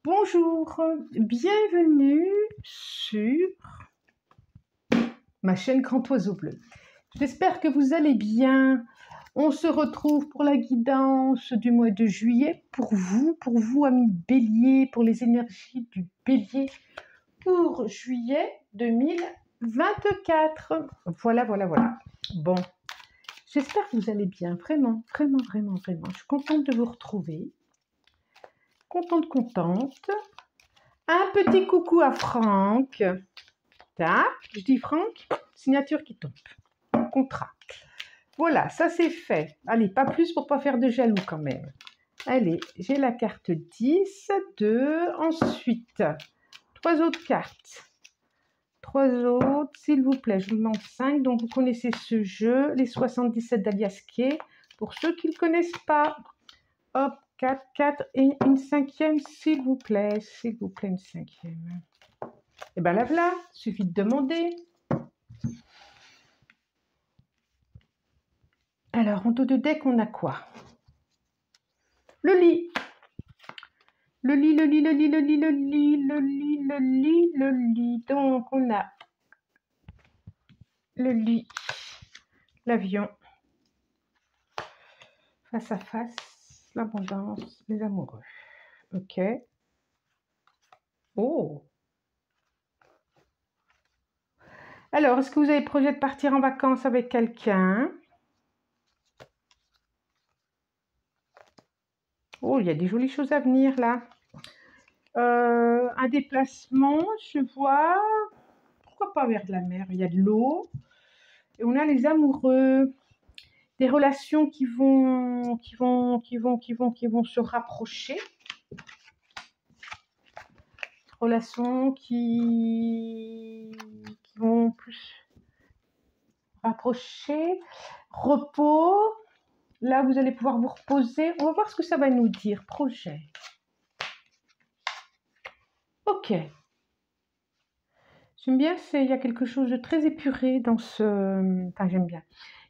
Bonjour, bienvenue sur ma chaîne Grand Oiseau Bleu. J'espère que vous allez bien. On se retrouve pour la guidance du mois de juillet pour vous amis bélier, pour les énergies du bélier pour juillet 2024. Voilà. Bon, j'espère que vous allez bien, vraiment. Je suis contente de vous retrouver. Contente. Un petit coucou à Franck. Tac, je dis Franck, signature qui tombe. Contrat. Voilà, ça c'est fait. Allez, pas plus pour pas faire de jaloux quand même. Allez, j'ai la carte 10, 2, ensuite, 3 autres cartes. 3 autres, s'il vous plaît, je vous demande 5. Donc vous connaissez ce jeu, les 77 d'Alias Kay. Pour ceux qui ne le connaissent pas, hop, 4 et une 5e, s'il vous plaît, une 5e. Et bien là, voilà, suffit de demander. Alors, en dos de deck, on a quoi? Le lit. Le lit. Donc, on a le lit, l'avion, face à face, l'abondance, les amoureux. Ok. Oh. Alors, est-ce que vous avez projet de partir en vacances avec quelqu'un? Oh, il y a des jolies choses à venir là. Un déplacement, je vois. Pourquoi pas vers de la mer? Il y a de l'eau. Et on a les amoureux. Des relations qui vont se rapprocher. Relations qui vont plus rapprocher. Repos. Là, vous allez pouvoir vous reposer. On va voir ce que ça va nous dire. Projet. Ok. J'aime bien, il y a quelque chose de très épuré dans ce... Enfin, j'aime bien.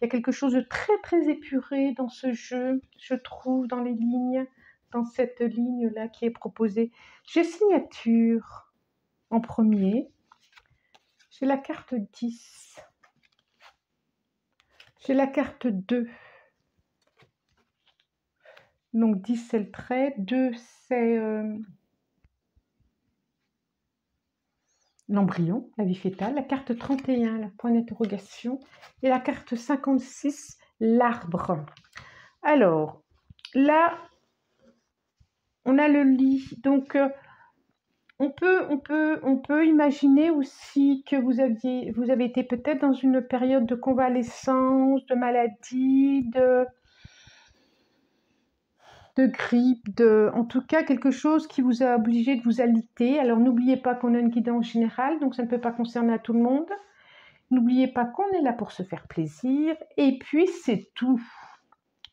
Il y a quelque chose de très épuré dans ce jeu, je trouve, dans les lignes, dans cette ligne-là qui est proposée. J'ai signature en premier. J'ai la carte 10. J'ai la carte 2. Donc 10, c'est le trait. 2, c'est l'embryon, la vie fétale. La carte 31, la point d'interrogation. Et la carte 56, l'arbre. Alors, là, on a le lit. Donc, on peut imaginer aussi que vous avez été peut-être dans une période de convalescence, de maladie, de grippe, en tout cas quelque chose qui vous a obligé de vous alité. Alors, n'oubliez pas qu'on a une guidance générale, donc ça ne peut pas concerner à tout le monde. N'oubliez pas qu'on est là pour se faire plaisir. Et puis, c'est tout.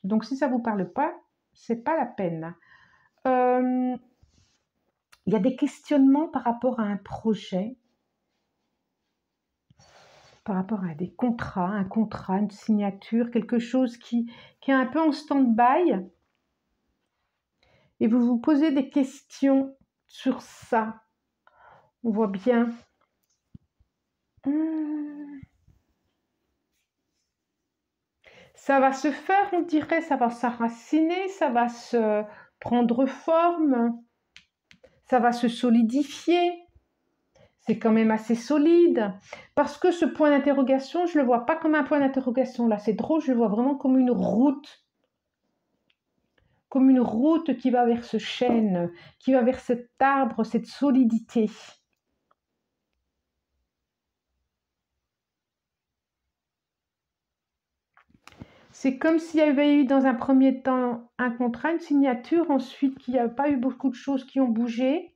Donc, si ça ne vous parle pas, c'est pas la peine. Il y a des questionnements par rapport à un projet, par rapport à des contrats, un contrat, une signature, quelque chose qui est un peu en stand-by. Et vous vous posez des questions sur ça. On voit bien. Ça va se faire, on dirait, ça va s'enraciner, ça va se prendre forme, ça va se solidifier. C'est quand même assez solide. Parce que ce point d'interrogation, je ne le vois pas comme un point d'interrogation. Là, c'est drôle, je le vois vraiment comme une route. Comme une route qui va vers ce chêne, qui va vers cet arbre, cette solidité. C'est comme s'il y avait eu dans un premier temps un contrat, une signature, ensuite qu'il n'y a pas eu beaucoup de choses qui ont bougé.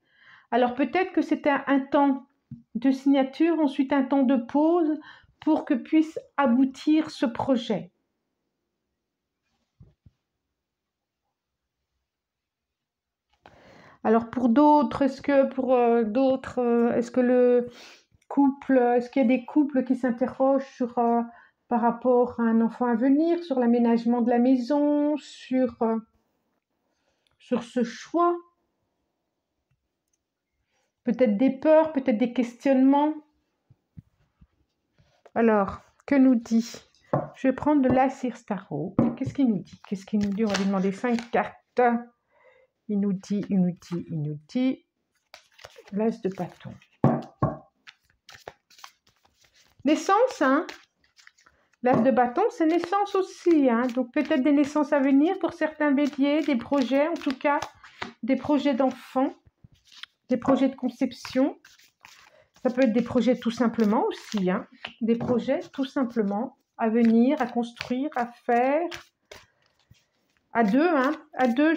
Alors peut-être que c'était un temps de signature, ensuite un temps de pause pour que puisse aboutir ce projet. Alors pour d'autres, est-ce que le couple, est-ce qu'il y a des couples qui s'interrogent sur par rapport à un enfant à venir, sur l'aménagement de la maison, sur ce choix peut-être des peurs, peut-être des questionnements. Alors, que nous dit? Je vais prendre de l'Aes Tarot. Qu'est-ce qu'il nous dit? Qu'est-ce qu'il nous dit? On va lui demander 5 cartes. Il nous dit l'As de bâton. Naissance, hein? L'As de bâton, c'est naissance aussi, hein? Donc peut-être des naissances à venir pour certains béliers, des projets, en tout cas, des projets d'enfants, des projets de conception. Ça peut être des projets tout simplement aussi, hein? Des projets tout simplement à venir, à construire, à faire. À deux, hein? À deux,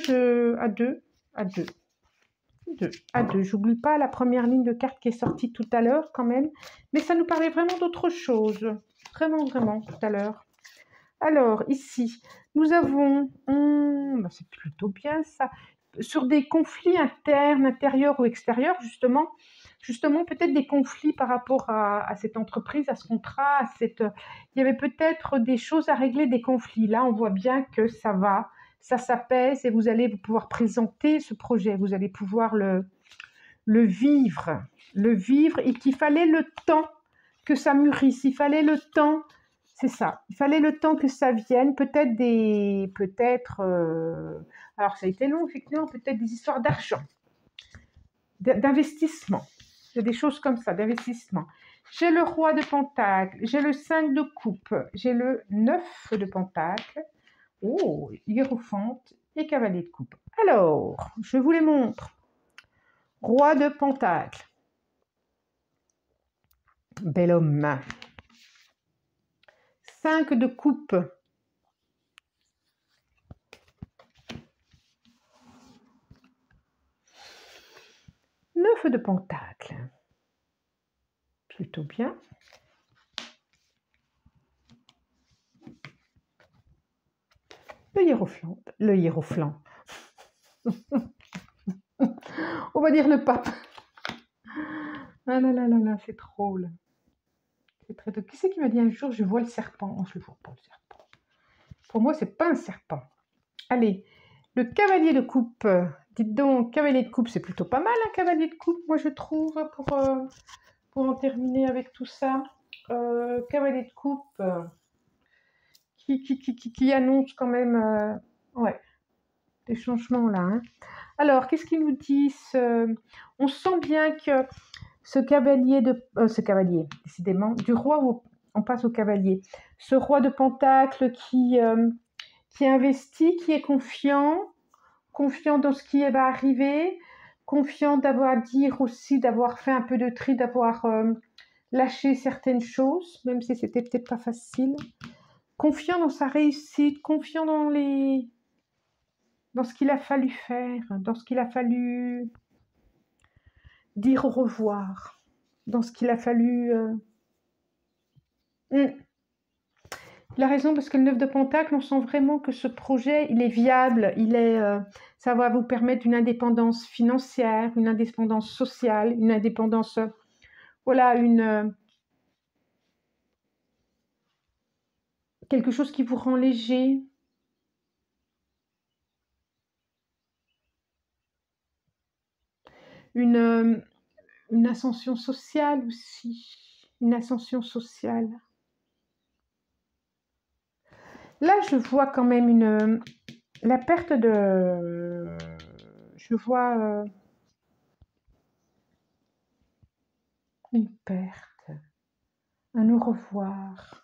j'oublie pas la première ligne de carte qui est sortie tout à l'heure quand même, mais ça nous parlait vraiment d'autre chose, vraiment tout à l'heure. Alors ici, nous avons, c'est plutôt bien ça, sur des conflits internes, intérieurs ou extérieurs, justement peut-être des conflits par rapport à cette entreprise, à ce contrat, il y avait peut-être des choses à régler, des conflits. Là, on voit bien que ça s'apaise et vous allez pouvoir présenter ce projet, vous allez pouvoir le vivre et qu'il fallait le temps que ça mûrisse, il fallait le temps, c'est ça, il fallait le temps que ça vienne, alors ça a été long effectivement, peut-être des histoires d'argent, d'investissement, il y a des choses comme ça, d'investissement. J'ai le roi de pentacle, j'ai le 5 de coupe, j'ai le 9 de pentacle, hiérophante et cavalier de coupe. Alors, je vous les montre. Roi de pentacle. Bel homme. 5 de coupe. Neuf de pentacle. Plutôt bien. Le hiérophant. Le hiérophant. On va dire le pape. Ah là là là là, c'est drôle. C'est très drôle. Qui c'est qui m'a dit un jour, je vois le serpent? Oh, je le vois pas, le serpent. Pour moi, c'est pas un serpent. Allez, le cavalier de coupe. Dites donc, cavalier de coupe, c'est plutôt pas mal, un cavalier de coupe, moi je trouve, pour en terminer avec tout ça. Cavalier de coupe qui annonce quand même ouais, des changements là. Hein. Alors, qu'est-ce qu'ils nous disent? On sent bien que ce cavalier, décidément, du roi, on passe au cavalier. Ce roi de pentacle qui investit, qui est confiant dans ce qui va arriver, confiant d'avoir dire aussi, d'avoir fait un peu de tri, d'avoir lâché certaines choses, même si c'était peut-être pas facile. Confiant dans sa réussite, confiant dans ce qu'il a fallu faire, dans ce qu'il a fallu dire au revoir, dans ce qu'il a fallu... Il a raison, parce que le 9 de Pentacle, on sent vraiment que ce projet, il est viable, ça va vous permettre une indépendance financière, une indépendance sociale, une indépendance... voilà, quelque chose qui vous rend léger. Une ascension sociale aussi. Une ascension sociale. Là, je vois quand même la perte de... Je vois une perte. Un au revoir.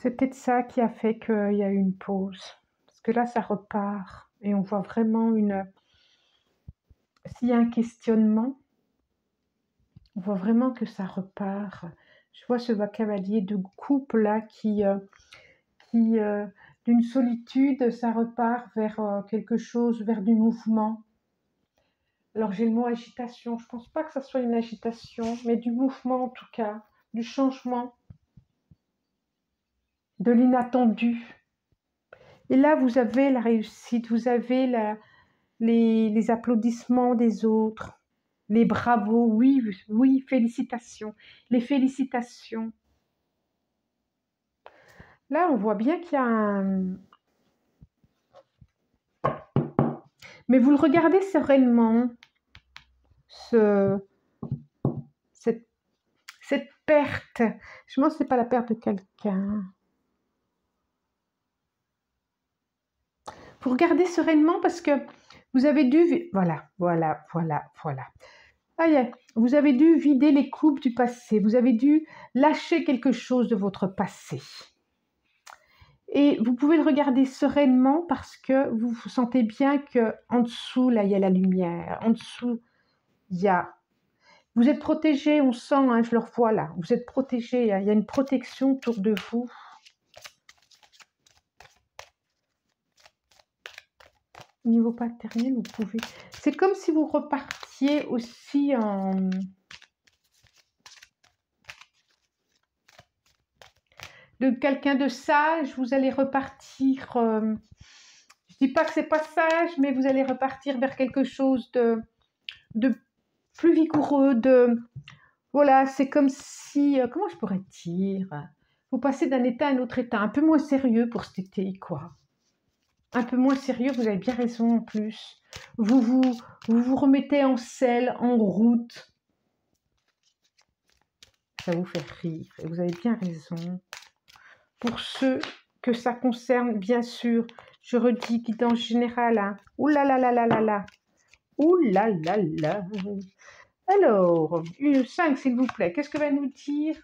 C'est peut-être ça qui a fait qu'il y a eu une pause. Parce que là, ça repart. Et on voit vraiment s'il y a un questionnement, on voit vraiment que ça repart. Je vois ce cavalier de coupe là qui d'une solitude, ça repart vers quelque chose, vers du mouvement. Alors j'ai le mot agitation, je ne pense pas que ça soit une agitation, mais du mouvement en tout cas, du changement, de l'inattendu. Et là, vous avez la réussite, vous avez les applaudissements des autres, les bravos, oui, oui, félicitations, les félicitations. Là, on voit bien qu'il y a Mais vous le regardez sereinement, cette perte. Je pense que ce n'est pas la perte de quelqu'un. Vous regardez sereinement parce que vous avez dû... Voilà. Ah, yeah. Vous avez dû vider les coupes du passé. Vous avez dû lâcher quelque chose de votre passé. Et vous pouvez le regarder sereinement parce que vous sentez bien qu'en dessous, là, il y a la lumière. En dessous, il y a... Vous êtes protégé, on sent, hein, je le revois là. Vous êtes protégé, hein, il y a une protection autour de vous. Au niveau paternel, vous pouvez... C'est comme si vous repartiez aussi en... De quelqu'un de sage, vous allez repartir... je dis pas que c'est pas sage, mais vous allez repartir vers quelque chose de plus vigoureux, de... Voilà, c'est comme si... comment je pourrais dire? Vous passez d'un état à un autre état, un peu moins sérieux pour cet été, quoi. Un peu moins sérieux, vous avez bien raison en plus. Vous vous remettez en selle, en route. Ça vous fait rire, et vous avez bien raison. Pour ceux que ça concerne, bien sûr, je redis guidance générale. Hein. Ouh là là là là là là. Ouh là là là. Alors, une 5 s'il vous plaît. Qu'est-ce que va nous dire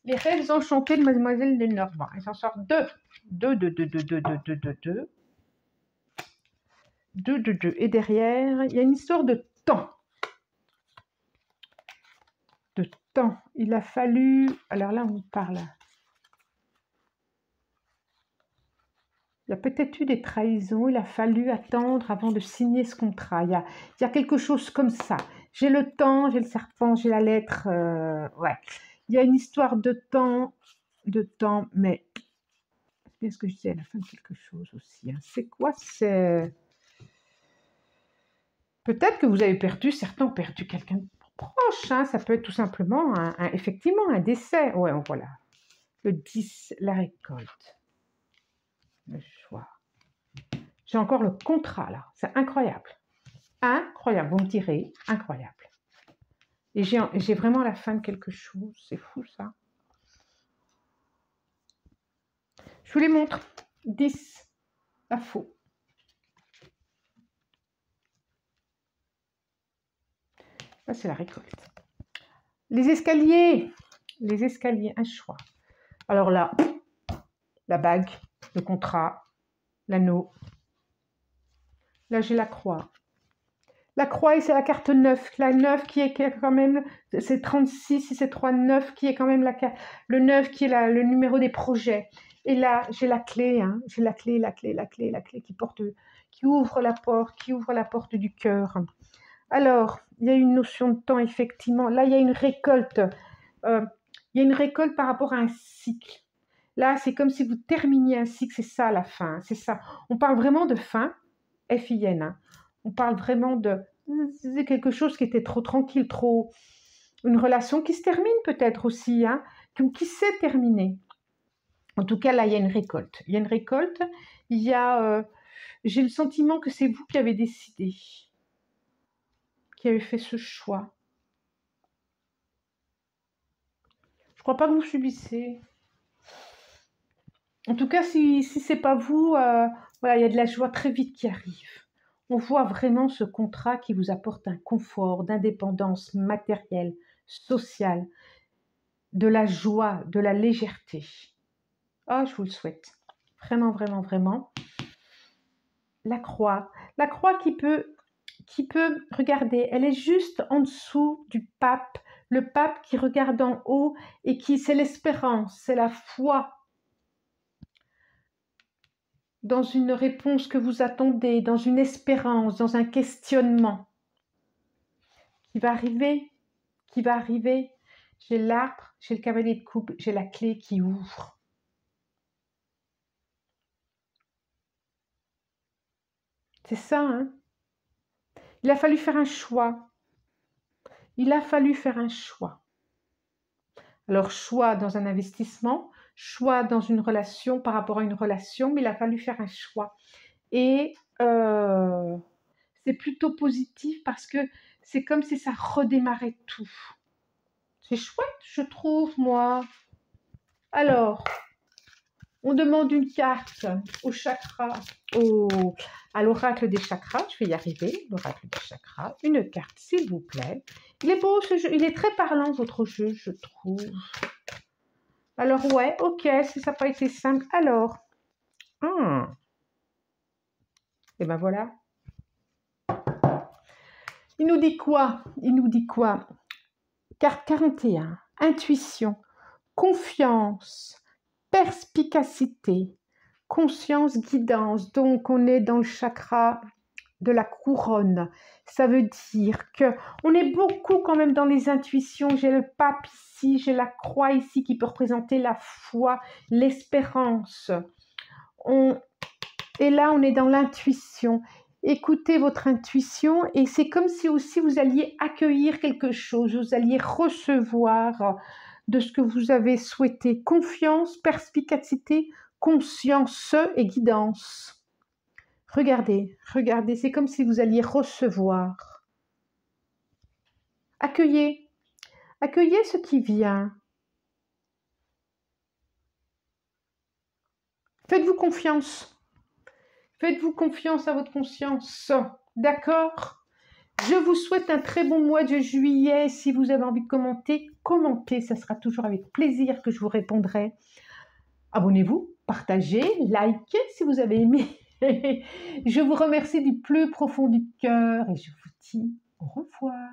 les rêves enchantés de Mademoiselle Lenormand? Elle s'en sort 2. 2, 2, 2, 2, 2, 2, 2, 2, 2. 2, 2, 2. Et derrière, il y a une histoire de temps. De temps. Il a fallu... Alors là, on nous parle. Il y a peut-être eu des trahisons. Il a fallu attendre avant de signer ce contrat. Il y a quelque chose comme ça. J'ai le temps, j'ai le serpent, j'ai la lettre. Ouais. Il y a une histoire de temps, mais... Qu'est-ce que je disais à la fin de quelque chose aussi, hein. C'est quoi? C'est... Peut-être que vous avez perdu, certains ont perdu quelqu'un de proche, hein. Ça peut être tout simplement, effectivement, un décès. Ouais, voilà. Le 10, la récolte. Le choix. J'ai encore le contrat, là. C'est incroyable. Incroyable, vous me direz, incroyable. Et j'ai vraiment la fin de quelque chose. C'est fou, ça. Je vous les montre. 10, la faux. Ça, c'est la récolte. Les escaliers, un choix. Alors là, la bague, le contrat, l'anneau. Là, j'ai la croix. La croix, et c'est la carte 9. La 9 qui est quand même, c'est 36, et c'est 3, 9 qui est quand même le 9 qui est le numéro des projets. Et là, j'ai la clé, hein, j'ai la clé qui ouvre la porte du cœur. Alors, il y a une notion de temps, effectivement. Là, il y a une récolte. Il y a une récolte par rapport à un cycle. Là, c'est comme si vous terminiez un cycle, c'est ça la fin, c'est ça. On parle vraiment de fin, F-I-N. Hein. On parle vraiment de quelque chose qui était trop tranquille, trop... Une relation qui se termine peut-être aussi, hein, qui s'est terminée. En tout cas, là, il y a une récolte. Il y a une récolte, il y a... j'ai le sentiment que c'est vous qui avez décidé, qui avez fait ce choix. Je ne crois pas que vous subissez. En tout cas, si ce n'est pas vous, voilà, il y a de la joie très vite qui arrive. On voit vraiment ce contrat qui vous apporte un confort, d'indépendance matérielle, sociale, de la joie, de la légèreté. Oh, je vous le souhaite. Vraiment, vraiment, vraiment. La croix qui peut, regardez, elle est juste en dessous du pape. Le pape qui regarde en haut et c'est l'espérance, c'est la foi. Dans une réponse que vous attendez, dans une espérance, dans un questionnement qui va arriver. J'ai l'arbre, j'ai le cavalier de coupe, j'ai la clé qui ouvre. C'est ça, hein? Il a fallu faire un choix. Alors, choix dans un investissement, choix dans une relation par rapport à une relation, mais il a fallu faire un choix. Et c'est plutôt positif parce que c'est comme si ça redémarrait tout. C'est chouette, je trouve, moi. Alors, on demande une carte au chakra, à l'oracle des chakras. Je vais y arriver, l'oracle des chakras. Une carte, s'il vous plaît. Il est beau ce jeu, il est très parlant, votre jeu, je trouve. Alors, ouais, ok, si ça n'a pas été simple. Alors, et ben voilà. Il nous dit quoi? Il nous dit quoi? Carte 41, intuition, confiance, perspicacité, conscience, guidance. Donc, on est dans le chakra de la couronne. Ça veut dire que on est beaucoup quand même dans les intuitions. J'ai le pape ici, j'ai la croix ici qui peut représenter la foi, l'espérance. Et là, on est dans l'intuition. Écoutez votre intuition et c'est comme si aussi vous alliez accueillir quelque chose, vous alliez recevoir de ce que vous avez souhaité. Confiance, perspicacité, conscience et guidance. Regardez, regardez, c'est comme si vous alliez recevoir. Accueillez, accueillez ce qui vient. Faites-vous confiance. Faites-vous confiance à votre conscience. D'accord? Je vous souhaite un très bon mois de juillet. Si vous avez envie de commenter, commentez. Ça sera toujours avec plaisir que je vous répondrai. Abonnez-vous, partagez, likez si vous avez aimé. Je vous remercie du plus profond du cœur et je vous dis au revoir.